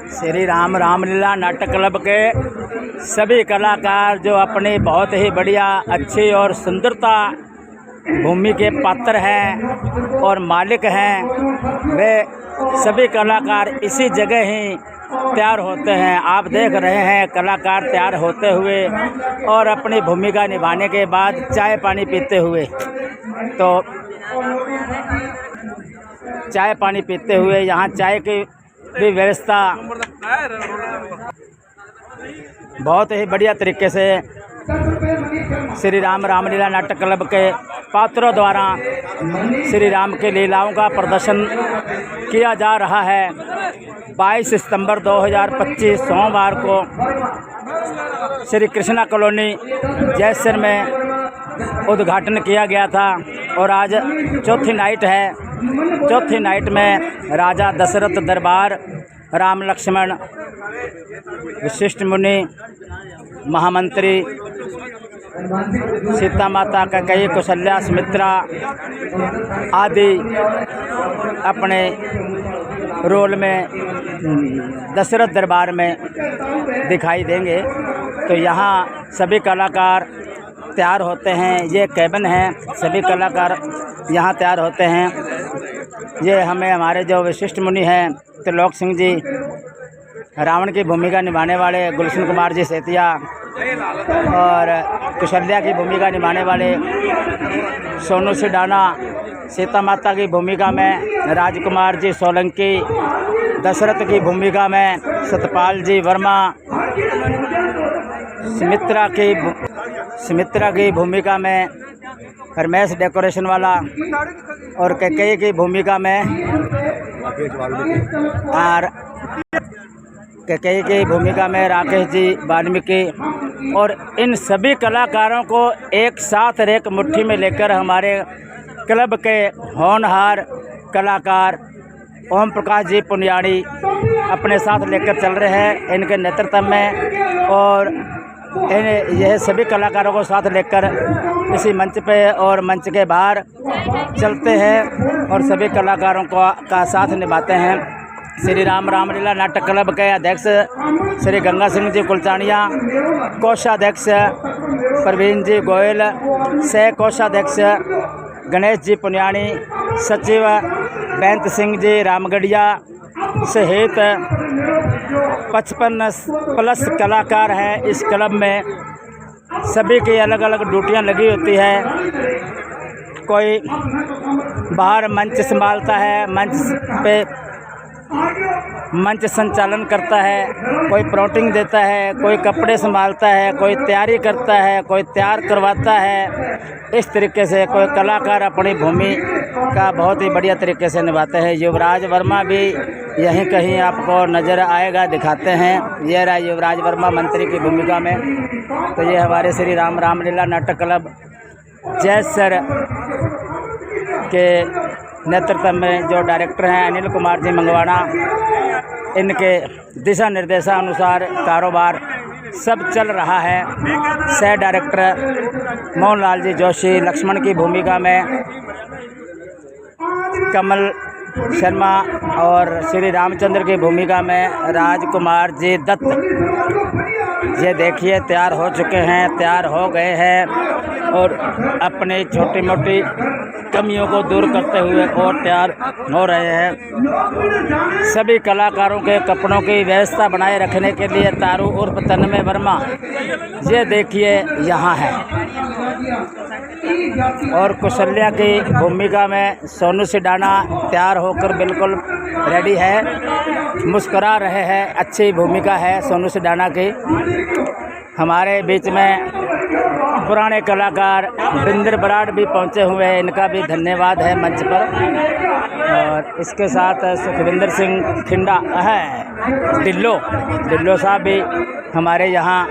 श्री राम रामलीला नाटक क्लब के सभी कलाकार जो अपनी बहुत ही बढ़िया अच्छी और सुंदरता भूमि के पात्र हैं और मालिक हैं, वे सभी कलाकार इसी जगह ही तैयार होते हैं। आप देख रहे हैं कलाकार तैयार होते हुए और अपनी भूमिका निभाने के बाद चाय पानी पीते हुए, तो चाय पानी पीते हुए यहाँ चाय की भी व्यवस्था बहुत ही बढ़िया तरीके से श्री राम रामलीला नाटक क्लब के पात्रों द्वारा श्री राम के लीलाओं का प्रदर्शन किया जा रहा है। 22 सितंबर 2025 सोमवार को श्री कृष्णा कॉलोनी जयसर में उद्घाटन किया गया था और आज चौथी नाइट है। चौथी नाइट में राजा दशरथ दरबार, राम लक्ष्मण, वशिष्ठ मुनि, महामंत्री, सीता माता, कैकेयी, कौशल्या, सुमित्रा आदि अपने रोल में दशरथ दरबार में दिखाई देंगे। तो यहाँ सभी कलाकार तैयार होते हैं। ये कैबिन है, सभी कलाकार यहाँ तैयार होते हैं। ये हमारे जो वशिष्ठ मुनि हैं त्रिलोक सिंह जी, रावण की भूमिका निभाने वाले गुलशन कुमार जी सेतिया और कौशल्या की भूमिका निभाने वाले सोनू सिडाना, सीता माता की भूमिका में राजकुमार जी सोलंकी, दशरथ की भूमिका में सतपाल जी वर्मा, सुमित्रा की भूमिका में रमेश डेकोरेशन वाला और कैकेयी की भूमिका में राकेश जी वाल्मीकि। और इन सभी कलाकारों को एक साथ एक मुट्ठी में लेकर हमारे क्लब के होनहार कलाकार ओम प्रकाश जी पुनियाड़ी अपने साथ लेकर चल रहे हैं इनके नेतृत्व में। और यह सभी कलाकारों को साथ लेकर इसी मंच पे और मंच के बाहर चलते हैं और सभी कलाकारों का साथ निभाते हैं। श्री राम रामलीला नाटक क्लब के अध्यक्ष श्री गंगा सिंह जी कुलचानिया, कोषाध्यक्ष प्रवीण जी गोयल, सह कोषाध्यक्ष गणेश जी पुनियाणी, सचिव बेंत सिंह जी रामगढ़िया सहित 55+ कलाकार हैं इस क्लब में। सभी की अलग अलग ड्यूटियां लगी होती है। कोई बाहर मंच संभालता है, मंच संचालन करता है, कोई प्रोटिंग देता है, कोई कपड़े संभालता है, कोई तैयारी करता है, कोई तैयार करवाता है। इस तरीके से कोई कलाकार अपनी भूमि का बहुत ही बढ़िया तरीके से निभाते हैं। युवराज वर्मा भी यहीं कहीं आपको नज़र आएगा, दिखाते हैं। यह रहा युवराज वर्मा मंत्री की भूमिका में। तो ये हमारे श्री राम रामलीला नाटक क्लब जयसर के नेतृत्व में जो डायरेक्टर हैं अनिल कुमार जी मंगवाना, इनके दिशा निर्देशानुसार कारोबार सब चल रहा है। सह डायरेक्टर मोहनलाल जी जोशी, लक्ष्मण की भूमिका में कमल शर्मा और श्री रामचंद्र की भूमिका में राजकुमार जी दत्त। ये देखिए तैयार हो चुके हैं, तैयार हो गए हैं और अपनी छोटी मोटी कमियों को दूर करते हुए और तैयार हो रहे हैं। सभी कलाकारों के कपड़ों की व्यवस्था बनाए रखने के लिए तारू उर्फ तन्मय वर्मा ये देखिए यहाँ है। और कौशल्या की भूमिका में सोनू सिडाना तैयार होकर बिल्कुल रेडी है, मुस्कुरा रहे हैं। अच्छी भूमिका है सोनू सिडाना की। हमारे बीच में पुराने कलाकार बिंदर बराड़ भी पहुंचे हुए हैं, इनका भी धन्यवाद है मंच पर। और इसके साथ सुखविंदर सिंह खिंडा है, डिल्लो साहब भी हमारे यहाँ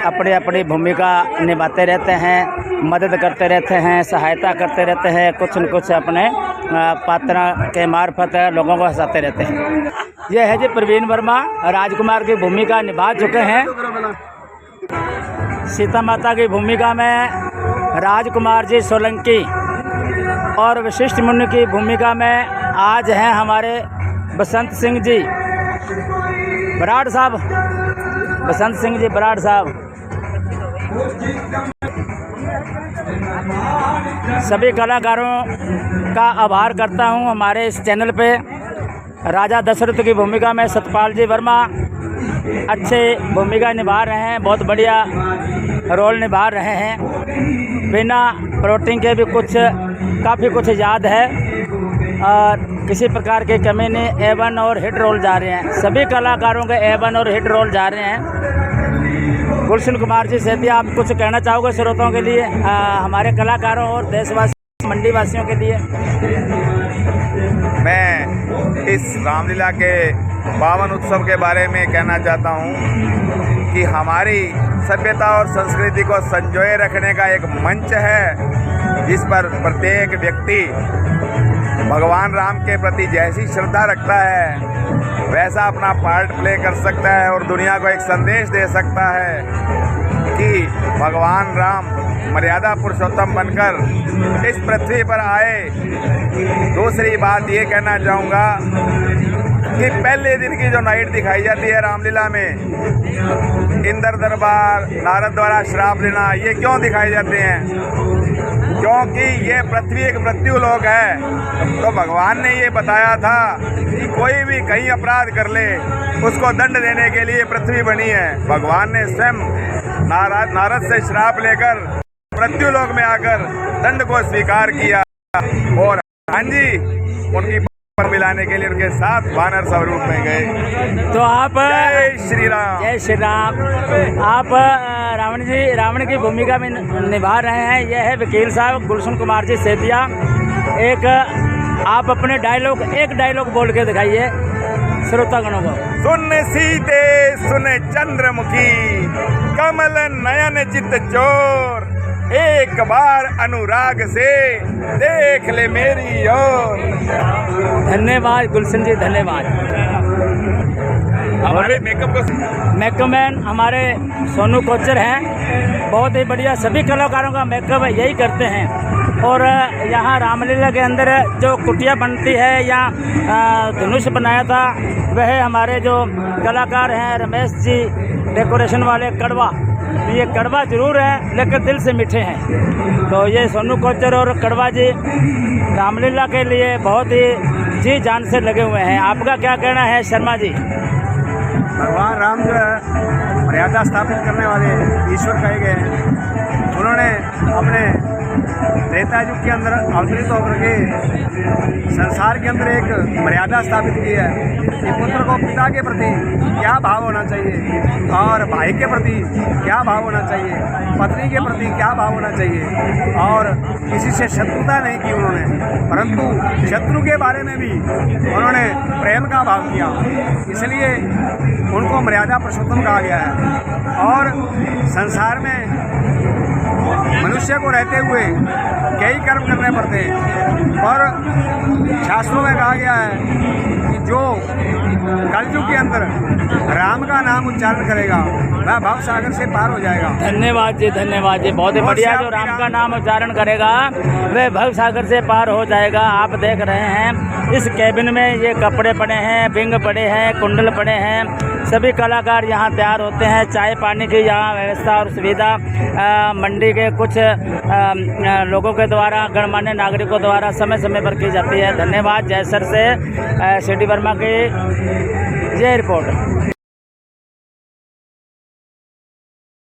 अपनी अपनी भूमिका निभाते रहते हैं, मदद करते रहते हैं, सहायता करते रहते हैं, कुछ न कुछ अपने पात्र के मार्फत लोगों को हंसाते रहते हैं। यह है जी प्रवीण वर्मा, राजकुमार की भूमिका निभा चुके हैं। सीता माता की भूमिका में राजकुमार जी सोलंकी और वशिष्ठ मुनि की भूमिका में आज हैं हमारे बसंत सिंह जी। बराड़ साहब, बसंत सिंह जी बराड़ साहब, सभी कलाकारों का आभार करता हूं। हमारे इस चैनल पे राजा दशरथ की भूमिका में सतपाल जी वर्मा अच्छे भूमिका निभा रहे हैं, बहुत बढ़िया रोल निभा रहे हैं। बिना प्लॉटिंग के भी काफ़ी कुछ याद है और किसी प्रकार की कमी नहीं। A1 और हिट रोल जा रहे हैं, सभी कलाकारों के A1 और हिट रोल जा रहे हैं। गुलशन कुमार जी सेतिया, आप कुछ कहना चाहोगे श्रोताओं के लिए, हमारे कलाकारों और देशवासी मंडी वासियों के लिए? मैं इस रामलीला के पावन उत्सव के बारे में कहना चाहता हूँ कि हमारी सभ्यता और संस्कृति को संजोए रखने का एक मंच है, जिस पर प्रत्येक व्यक्ति भगवान राम के प्रति जैसी श्रद्धा रखता है वैसा अपना पार्ट प्ले कर सकता है और दुनिया को एक संदेश दे सकता है कि भगवान राम मर्यादा पुरुषोत्तम बनकर इस पृथ्वी पर आए। दूसरी बात ये कहना चाहूँगा कि पहले दिन की जो नाइट दिखाई जाती है रामलीला में, इंद्र दरबार, नारद द्वारा श्राप लेना, ये क्यों दिखाए जाते हैं? क्योंकि ये पृथ्वी एक मृत्यु लोक है। तो भगवान ने ये बताया था कि कोई भी कहीं अपराध कर ले उसको दंड देने के लिए पृथ्वी बनी है। भगवान ने स्वयं नारद से श्राप लेकर मृत्यु लोक में आकर दंड को स्वीकार किया और हाँ जी उनकी पर मिलाने के लिए उनके साथ वानर स्वरूप में गए। तो आप जय श्री राम। जय श्री राम। आप रावण की भूमिका में निभा रहे हैं। यह है वकील साहब गुलशन कुमार जी सेतिया। आप अपने एक डायलॉग बोल के दिखाइए श्रोतागणों को। सुन सीते सुन चंद्रमुखी, कमल नयन चित चोर, एक बार अनुराग से देख ले मेरी ओर। धन्यवाद गुलशन जी, धन्यवाद। हमारे मेकअप मैन हमारे सोनू कोचर हैं, बहुत ही बढ़िया। सभी कलाकारों का मेकअप यही करते हैं। और यहाँ रामलीला के अंदर जो कुटिया बनती है या धनुष बनाया था, वह हमारे जो कलाकार हैं रमेश जी डेकोरेशन वाले कड़वा, ये कड़वा जरूर है लेकिन दिल से मीठे हैं। तो ये सोनू कोचर और कड़वा जी रामलीला के लिए बहुत ही जी जान से लगे हुए हैं। आपका क्या कहना है शर्मा जी? भगवान राम जो है मर्यादा स्थापित करने वाले ईश्वर कहे गए हैं। उन्होंने अपने त्रेता युग के अंदर अवतरित होकर के संसार के अंदर एक मर्यादा स्थापित की है कि पुत्र को पिता के प्रति क्या भाव होना चाहिए और भाई के प्रति क्या भाव होना चाहिए, पत्नी के प्रति क्या भाव होना चाहिए, और किसी से शत्रुता नहीं की उन्होंने, परंतु शत्रु के बारे में भी उन्होंने प्रेम का भाव किया। इसलिए उनको मर्यादा पुरुषोत्तम कहा गया है। और संसार में मनुष्य को रहते हुए कई कर्म करने पड़ते हैं, पर शास्त्रों में कहा गया है कि जो कलयुग के अंदर राम का नाम उच्चारण करेगा वह भव सागर से पार हो जाएगा। धन्यवाद जी, धन्यवाद जी, बहुत ही बढ़िया। जो राम का नाम उच्चारण करेगा वह भव सागर से पार हो जाएगा। आप देख रहे हैं इस कैबिन में ये कपड़े पड़े हैं, बिंग पड़े हैं, कुंडल पड़े हैं। सभी कलाकार यहाँ तैयार होते हैं। चाय पानी की यहाँ व्यवस्था और सुविधा मंडी के कुछ लोगों के द्वारा, गणमान्य नागरिकों द्वारा समय समय पर की जाती है। धन्यवाद। जयसर से CD वर्मा की ये रिपोर्ट।